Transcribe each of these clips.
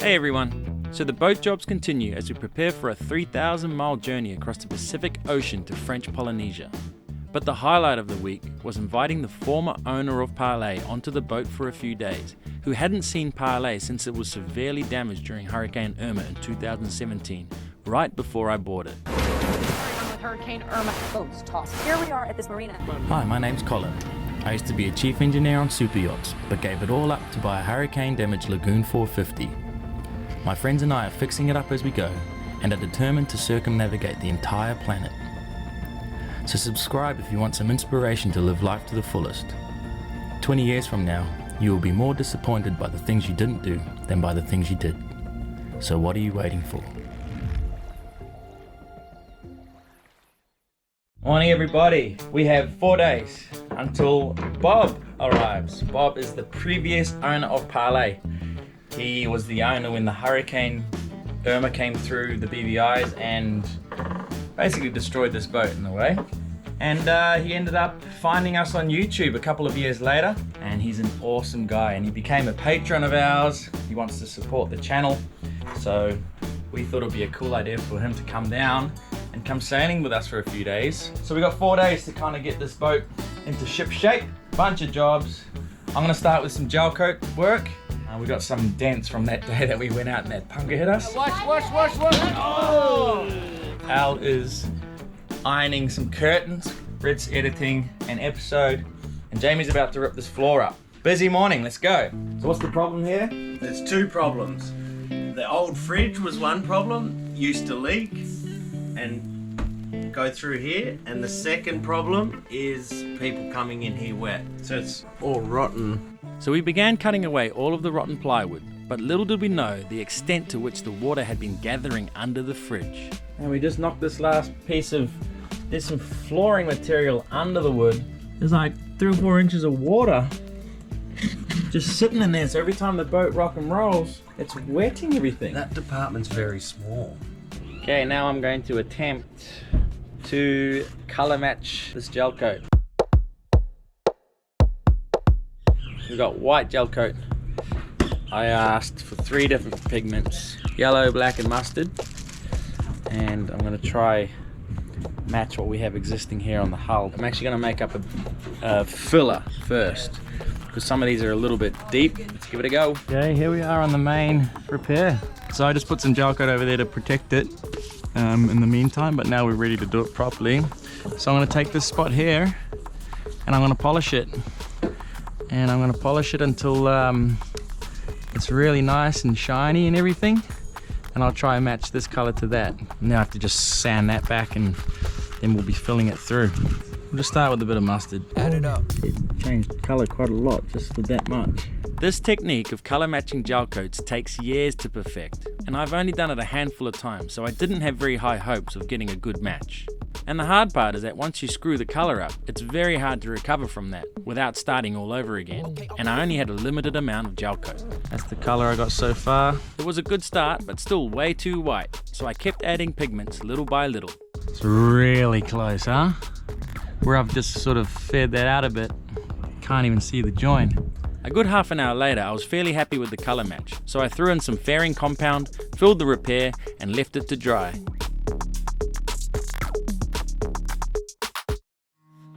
Hey everyone! So the boat jobs continue as we prepare for a 3,000-mile journey across the Pacific Ocean to French Polynesia. But the highlight of the week was inviting the former owner of Parlay onto the boat for a few days, who hadn't seen Parlay since it was severely damaged during Hurricane Irma in 2017, right before I bought it. Hurricane Irma boats tossed. Here we are at this marina. Hi, my name's Colin. I used to be a chief engineer on super yachts, but gave it all up to buy a hurricane-damaged Lagoon 450. My friends and I are fixing it up as we go, and are determined to circumnavigate the entire planet. So subscribe if you want some inspiration to live life to the fullest. 20 years from now, you will be more disappointed by the things you didn't do than by the things you did. So what are you waiting for? Morning everybody, we have 4 days until Bob arrives. Bob is the previous owner of Parlay. He was the owner when the Hurricane Irma came through the BVIs and basically destroyed this boat in a way. And he ended up finding us on YouTube a couple of years later, and he's an awesome guy and he became a patron of ours. He wants to support the channel, so we thought it'd be a cool idea for him to come down and come sailing with us for a few days. So we got 4 days to kind of get this boat into ship shape. Bunch of jobs. I'm gonna start with some gel coat work. We got some dents from that day that we went out and that punga hit us. Watch! Oh! Al is ironing some curtains, Red's editing an episode, and Jamie's about to rip this floor up. Busy morning, let's go. So what's the problem here? There's two problems. The old fridge was one problem, used to leak and go through here, and the second problem is people coming in here wet. So it's all rotten. So we began cutting away all of the rotten plywood, but little did we know the extent to which the water had been gathering under the fridge. And we just knocked this last piece of, there's some flooring material under the wood. There's like 3 or 4 inches of water just sitting in there, so every time the boat rock and rolls, it's wetting everything. That department's very small. Okay, now I'm going to attempt to color match this gel coat. We've got white gel coat. I asked for 3 different pigments, yellow, black and mustard. And I'm gonna try match what we have existing here on the hull. I'm actually gonna make up a filler first, because some of these are a little bit deep. Let's give it a go. Okay, here we are on the main repair. So I just put some gel coat over there to protect it in the meantime, but now we're ready to do it properly. So I'm gonna take this spot here and I'm gonna polish it. And I'm gonna polish it until it's really nice and shiny and everything. And I'll try and match this color to that. Now I have to just sand that back and then we'll be filling it through. We'll just start with a bit of mustard. Add it up. It changed color quite a lot just with that much. This technique of color matching gel coats takes years to perfect, and I've only done it a handful of times, so I didn't have very high hopes of getting a good match. And the hard part is that once you screw the color up, it's very hard to recover from that without starting all over again. And I only had a limited amount of gel coat. That's the color I got so far. It was a good start, but still way too white, so I kept adding pigments little by little. It's really close, huh? Where I've just sort of fed that out a bit. Can't even see the join. A good half an hour later, I was fairly happy with the color match, so I threw in some fairing compound, filled the repair, and left it to dry.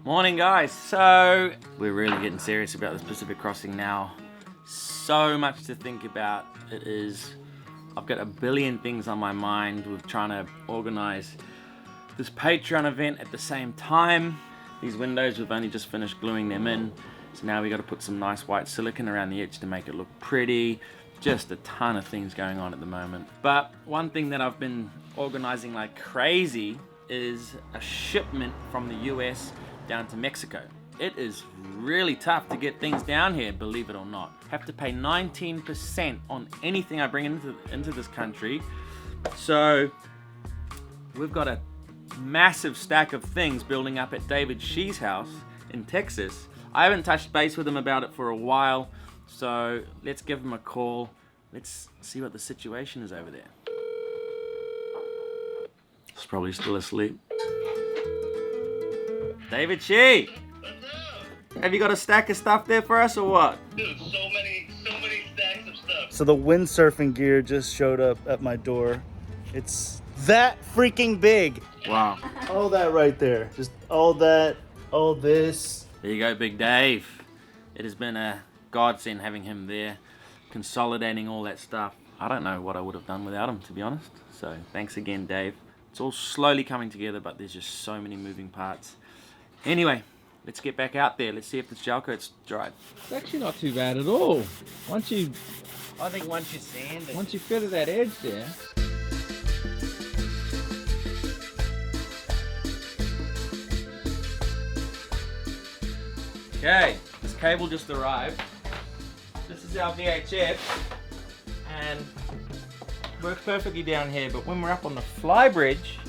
Morning guys, so we're really getting serious about this Pacific crossing now. So much to think about. I've got a billion things on my mind with trying to organize this Patreon event at the same time. These windows, we've only just finished gluing them in. So now we got to put some nice white silicone around the edge to make it look pretty. Just a ton of things going on at the moment. But one thing that I've been organizing like crazy is a shipment from the US down to Mexico. It is really tough to get things down here, believe it or not. Have to pay 19% on anything I bring into this country. So we've got a massive stack of things building up at David Shee's house in Texas. I haven't touched base with him about it for a while, so let's give him a call. Let's see what the situation is over there. He's probably still asleep. David Shee! Have you got a stack of stuff there for us or what? Dude, so many stacks of stuff. So the windsurfing gear just showed up at my door. It's that freaking big. Wow. All that right there. Just all that, all this. There you go, Big Dave. It has been a godsend having him there, consolidating all that stuff. I don't know what I would have done without him, to be honest. So thanks again, Dave. It's all slowly coming together, but there's just so many moving parts. Anyway, let's get back out there. Let's see if this gel coat's dried. It's actually not too bad at all. I think once you sand it. Once you fit that edge there. Okay, this cable just arrived. This is our VHF, and works perfectly down here, but when we're up on the fly bridge,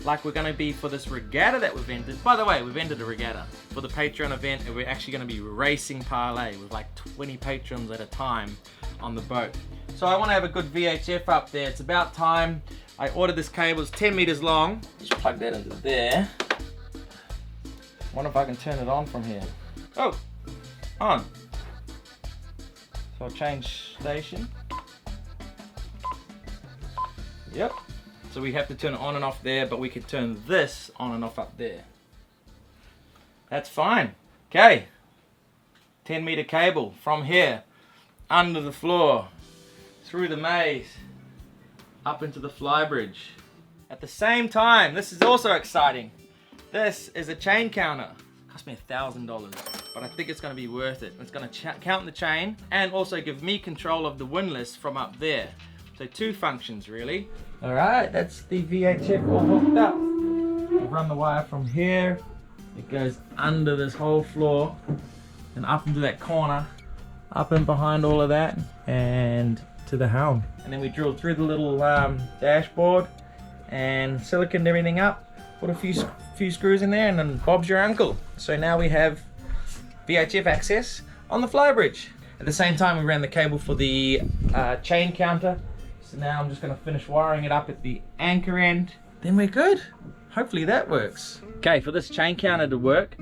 like we're going to be for this regatta that we've entered. By the way, we've entered a regatta for the Patreon event, and we're actually going to be racing Parlay with like 20 patrons at a time on the boat. So I want to have a good VHF up there. It's about time. I ordered this cable. It's 10 meters long. Just plug that into there. Wonder if I can turn it on from here. Oh, on. So I'll change station. Yep. So we have to turn it on and off there, but we could turn this on and off up there. That's fine. Okay. 10-meter cable from here, under the floor, through the maze, up into the fly bridge. At the same time, this is also exciting. This is a chain counter. It cost me $1,000, but I think it's going to be worth it. It's going to count the chain and also give me control of the windlass from up there. So two functions really. All right, that's the VHF all hooked up. We run the wire from here. It goes under this whole floor and up into that corner, up and behind all of that, and to the helm. And then we drill through the little dashboard and siliconed everything up. Put a few screws in there, and then Bob's your uncle. So now we have VHF access on the fly bridge. At the same time, we ran the cable for the chain counter. So now I'm just going to finish wiring it up at the anchor end. Then we're good. Hopefully that works. Okay, for this chain counter to work,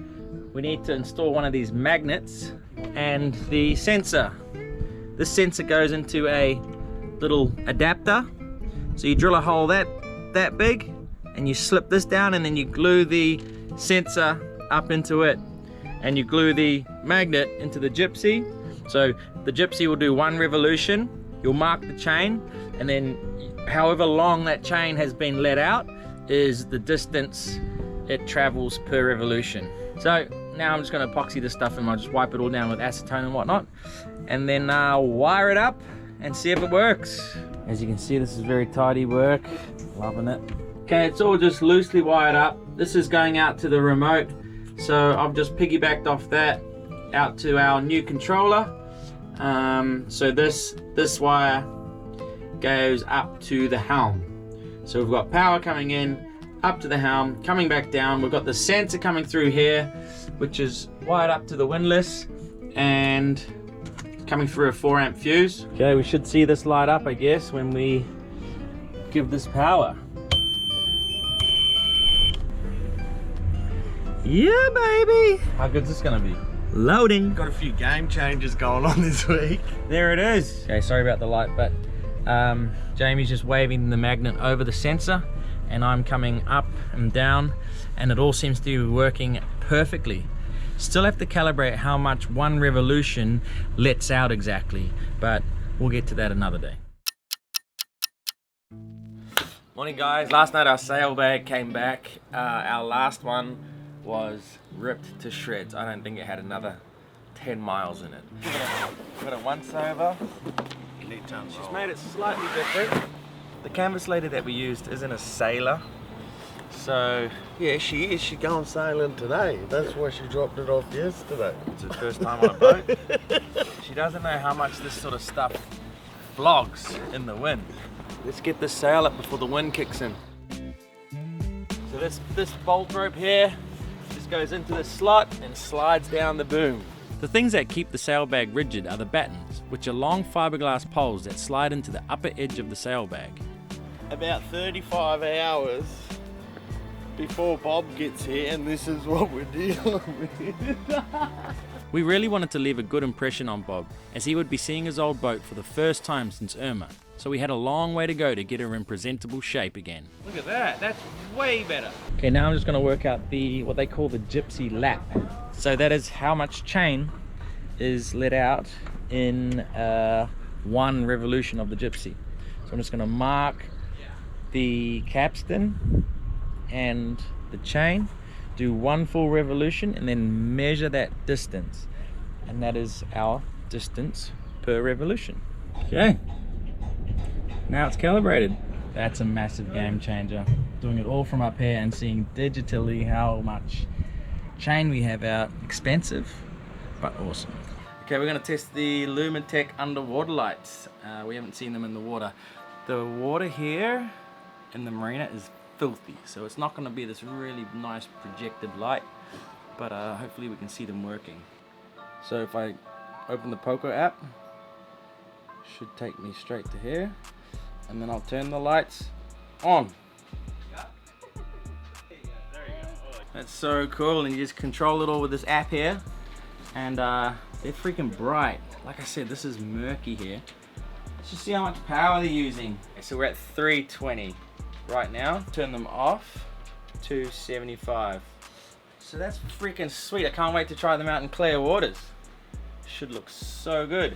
we need to install one of these magnets and the sensor. This sensor goes into a little adapter. So you drill a hole that big, and you slip this down, and then you glue the sensor up into it, and you glue the magnet into the gypsy. So the gypsy will do 1 revolution. You'll mark the chain, and then however long that chain has been let out is the distance it travels per revolution. So now I'm just going to epoxy this stuff, and I'll just wipe it all down with acetone and whatnot, and then wire it up and see if it works. As you can see, this is very tidy work. Loving it. Okay, it's all just loosely wired up. This is going out to the remote, so I've just piggybacked off that out to our new controller. So this wire goes up to the helm. So we've got power coming in, up to the helm, coming back down. We've got the sensor coming through here, which is wired up to the windlass and coming through a 4-amp fuse. Okay, we should see this light up, I guess, when we give this power. Yeah, baby! How good's this gonna be? Loading. Got a few game changes going on this week. There it is. Okay, sorry about the light, but Jamie's just waving the magnet over the sensor, and I'm coming up and down, and it all seems to be working perfectly. Still have to calibrate how much 1 revolution lets out exactly, but we'll get to that another day. Morning guys, last night our sail bag came back. Our last one was ripped to shreds. I don't think it had another 10 miles in it. Put it once over. She's made it slightly different. The canvas lady that we used isn't a sailor, so Yeah, she is. She's going sailing today. That's why she dropped it off yesterday. it's her first time on a boat. She doesn't know how much this sort of stuff flogs in the wind. Let's get this sail up before the wind kicks in. So this bolt rope here just goes into the slot and slides down the boom. The things that keep the sail bag rigid are the battens, which are long fiberglass poles that slide into the upper edge of the sail bag. About 35 hours before Bob gets here, and this is what we're dealing with. We really wanted to leave a good impression on Bob, as he would be seeing his old boat for the first time since Irma, so we had a long way to go to get her in presentable shape again. Look at that, that's way better. Okay, now I'm just going to work out what they call the gypsy lap. So that is how much chain is let out in one revolution of the gypsy. So I'm just going to mark the capstan and the chain, do one full revolution, and then measure that distance, and that is our distance per revolution. Okay, now it's calibrated. That's a massive game changer. Doing it all from up here and seeing digitally how much chain we have out. Expensive, but awesome. Okay, we're going to test the Lumitech underwater lights. We haven't seen them in the water. The water here in the marina is filthy, so it's not going to be this really nice projected light, but hopefully we can see them working. So if I open the Poco app, should take me straight to here, and then I'll turn the lights on. That's so cool, and you just control it all with this app here, and they're freaking bright. Like I said, this is murky here. Let's just see how much power they're using. Okay, so we're at 320 right now. Turn them off to 75. So that's freaking sweet. I can't wait to try them out in clear waters. Should look so good.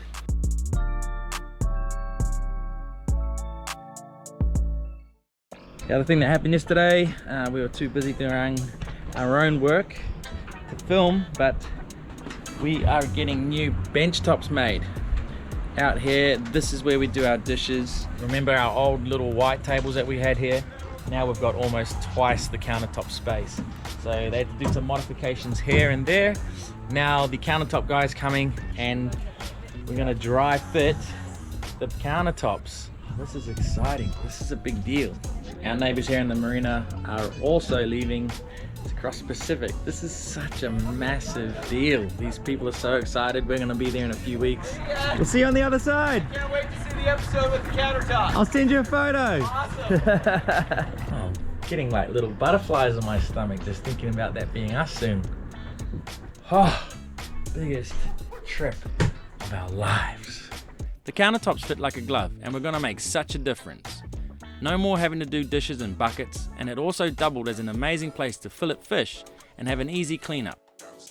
The other thing that happened yesterday, we were too busy doing our own work to film, but we are getting new bench tops made. Out here, this is where we do our dishes. Remember our old little white tables that we had here? Now we've got almost twice the countertop space. So they had to do some modifications here and there. Now the countertop guy's coming and we're gonna dry fit the countertops. This is exciting. This is a big deal. Our neighbors here in the marina are also leaving to cross the Pacific. This is such a massive deal. These people are so excited. We're gonna be there in a few weeks. We'll see you on the other side. Can't wait to see the episode with the countertop. I'll send you a photo. Awesome. I'm getting like little butterflies in my stomach just thinking about that being us soon. Oh, biggest trip of our lives. The countertops fit like a glove, and we're gonna make such a difference. No more having to do dishes in buckets, and it also doubled as an amazing place to fillet fish and have an easy cleanup.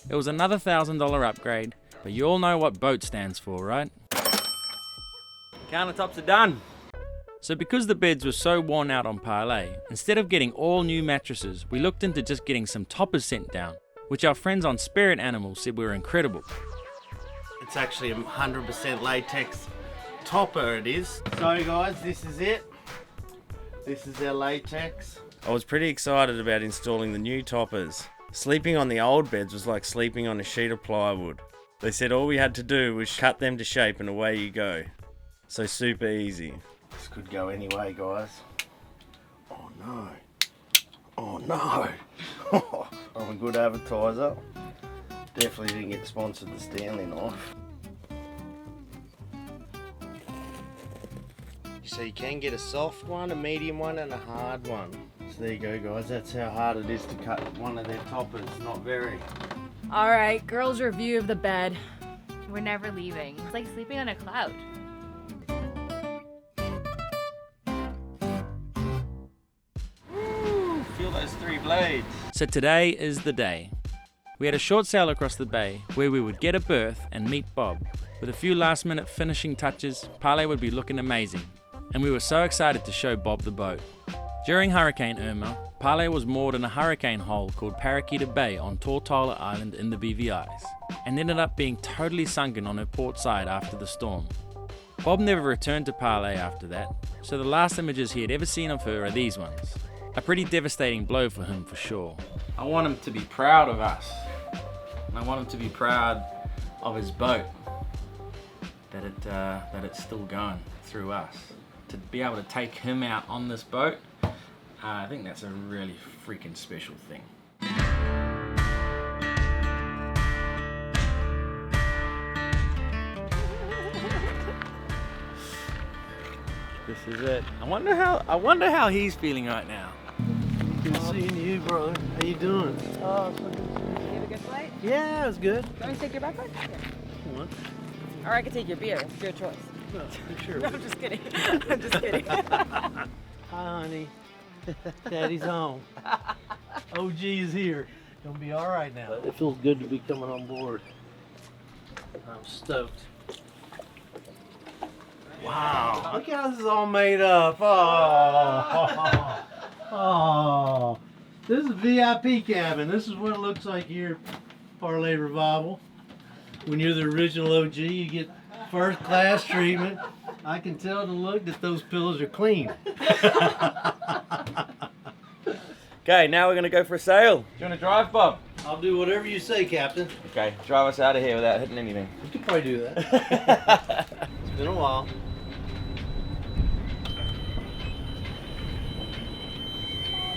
It was another $1,000 upgrade, but you all know what BOAT stands for, right? Countertops are done. So because the beds were so worn out on Parlay, instead of getting all new mattresses, we looked into just getting some toppers sent down, which our friends on Spirit Animals said were incredible. It's actually 100% latex topper it is. So guys, this is it. This is our latex. I was pretty excited about installing the new toppers. Sleeping on the old beds was like sleeping on a sheet of plywood. They said all we had to do was cut them to shape and away you go. So super easy. This could go anyway, guys. Oh no. Oh no. I'm a good advertiser. Definitely didn't get sponsored the Stanley knife. So you can get a soft one, a medium one, and a hard one. So there you go, guys. That's how hard it is to cut one of their toppers. Not very. All right, girls' review of the bed. We're never leaving. It's like sleeping on a cloud. Woo, feel those 3 blades. So today is the day. We had a short sail across the bay where we would get a berth and meet Bob. With a few last minute finishing touches, Parlay would be looking amazing. And we were so excited to show Bob the boat. During Hurricane Irma, Parlay was moored in a hurricane hole called Parakeeta Bay on Tortola Island in the BVIs, and ended up being totally sunken on her port side after the storm. Bob never returned to Parlay after that, so the last images he had ever seen of her are these ones. A pretty devastating blow for him for sure. I want him to be proud of us. And I want him to be proud of his boat. That it's still going through us. To be able to take him out on this boat, I think that's a really freaking special thing. This is it. I wonder how he's feeling right now. Good seeing you, bro. How you doing? You have a good flight? Yeah, it was good. You want me to take your backpack? What? Or I could take your beer. It's your choice. No, sure. No, I'm just kidding. I'm just kidding. Hi, honey. Daddy's home. OG is here. Gonna be all right now. It feels good to be coming on board. I'm stoked. Wow, look how this is all made up. Oh, oh. This is VIP cabin. This is what it looks like here at Parlay Revival. When you're the original OG, you get first class treatment. I can tell the look that those pillows are clean. Okay, now we're gonna go for a sail. Do you wanna drive, Bob? I'll do whatever you say, Captain. Okay, drive us out of here without hitting anything. You could probably do that. It's been a while.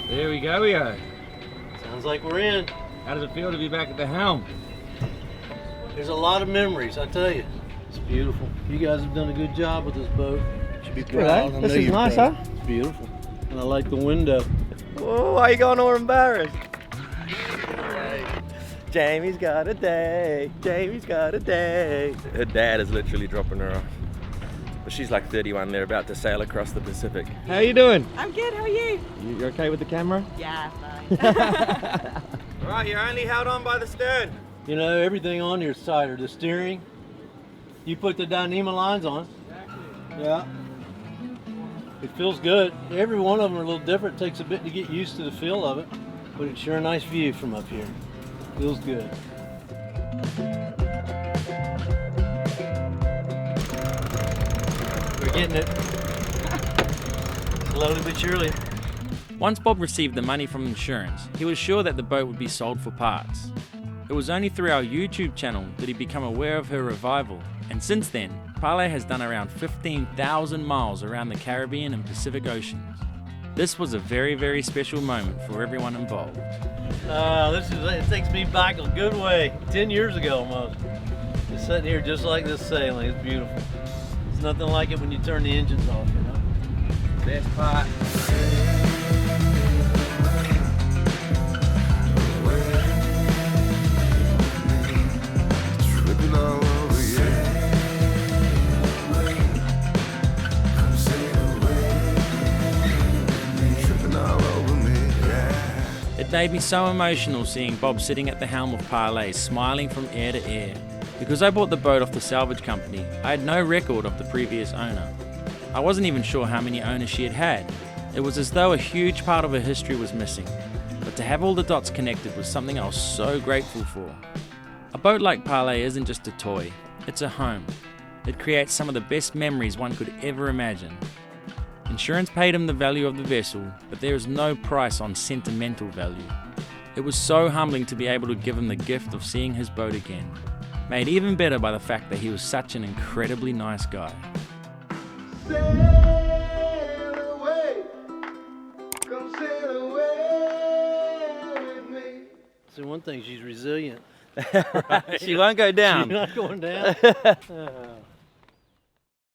There we go. Sounds like we're in. How does it feel to be back at the helm? There's a lot of memories, I tell you. It's beautiful. You guys have done a good job with this boat. You should be proud. I know you're proud. It's beautiful. And I like the window. Oh, why are you going all embarrassed? Jamie's got a day. Jamie's got a day. Her dad is literally dropping her off. But she's like 31. They're about to sail across the Pacific. How you doing? I'm good. How are you? You okay with the camera? Yeah, fine. All right, you're only held on by the stern. You know, everything on your side are the steering. You put the Dyneema lines on. Yeah. It feels good. Every one of them are a little different. It takes a bit to get used to the feel of it. But it's sure a nice view from up here. Feels good. We're getting it. Slowly but surely. Once Bob received the money from insurance, he was sure that the boat would be sold for parts. It was only through our YouTube channel that he became aware of her revival, and since then, Parlay has done around 15,000 miles around the Caribbean and Pacific Oceans. This was a very, very special moment for everyone involved. It takes me back a good way. 10 years ago almost. Just sitting here just like this sailing. It's beautiful. It's nothing like it when you turn the engines off, you know? Best part. It made me so emotional seeing Bob sitting at the helm of Parlay, smiling from ear to ear. Because I bought the boat off the salvage company, I had no record of the previous owner. I wasn't even sure how many owners she had had. It was as though a huge part of her history was missing. But to have all the dots connected was something I was so grateful for. A boat like Parlay isn't just a toy, it's a home. It creates some of the best memories one could ever imagine. Insurance paid him the value of the vessel, but there is no price on sentimental value. It was so humbling to be able to give him the gift of seeing his boat again, made even better by the fact that he was such an incredibly nice guy. Sail away, come sail away with me. So one thing, she's resilient. She won't go down. She's not going down. Oh.